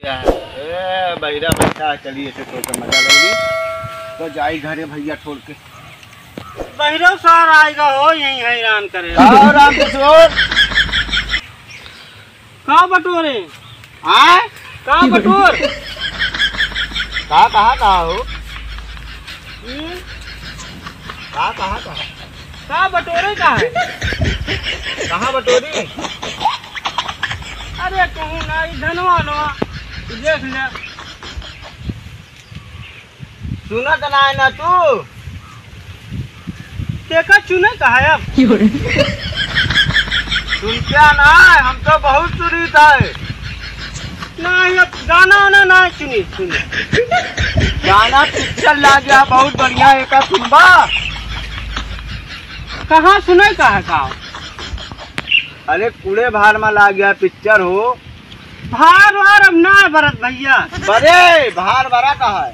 बहिरा बैठा चलिए से छोड़ के मजा लेगी तो जाई घरे भैया छोड़ के बहिरो सार आएगा हो यही हैरान करे राम किशोर कहाँ बटोरे आए कहाँ बटोर कहाँ हो कहाँ बटोरे कहाँ है कहाँ बटोरी अरे कहूँ ना धनवा नवा देख ले सुना तो ना है ना तू देखा चुने कहा है अब सुन क्या ना हम तो बहुत सुनी था ना अब गाना वाना ना सुनी गाना पिक्चर ला गया बहुत बढ़िया एक सुनबा कहाँ सुने कहा कहा अरे कूड़े भार में ला गया पिक्चर हो भार वार अब ना है भरत भैया बड़े भार भरा कहा है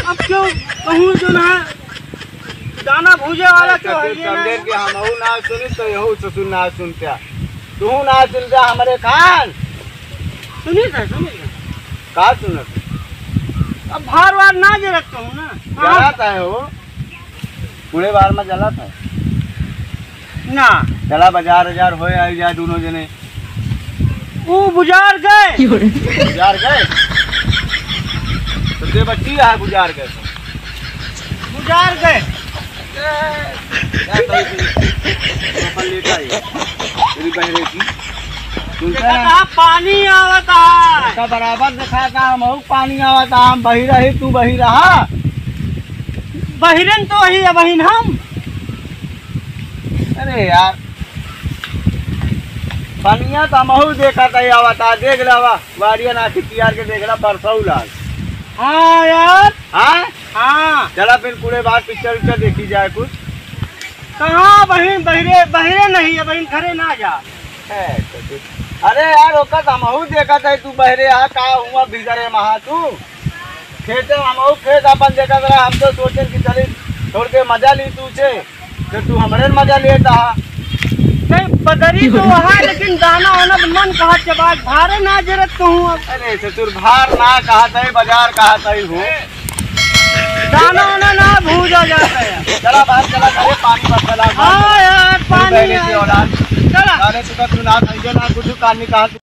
अब क्यों कहूँ जो ना गाना भूजे वाला क्यों है ये समझे कि हम ना सुनी तो यहू ससुर ना सुनता तू ना सुनता हमारे कान सुनी था का सुनत अब भार वार ना जे रखता हूँ ना जलाता है वो कूड़े भार में जलाता है ना चला बाजार हो आई जाए दोनों जने वो बुजार गए गुजार गए तो ते बच्ची है गुजार गए बुजार गए तेरी बहरे की देखा पानी आवता है का बराबर देखा था हम पानी आवता हम बही रही तू बही रहा बहिरन तो ही है बहिन हम अरे यार पनिया तो हम देखा था आवता देख लवा वारिया ना खिचियार के देख ला परसऊ लाल हाँ यार हाँ चला फिर पूरे बार पिक्चर उच्चर देखी जाए कुछ कहाँ बहिन बहिरे बहिरे नहीं है बहिन घरे ना जा अरे यार ओकत हम देखा था तू बहरे आ का हुआ बिगड़े महा तू खेते हम खेत अपन देखा था हम तो सोचे कि चले छोड़ के मजा ली तू से तो तू हमारे मजा लेता नहीं बदरी तो है लेकिन दाना वाना मन कहा जब आज भारे ना जरूरत कहूँ अब अरे ससुर भार ना कहा था बाजार कहा था हूँ दाना वाना ना भूजा जाता है चला बाहर चला करे पानी बरसला हाँ यार पानी चला चला अरे तू ना कुछ कान निकाल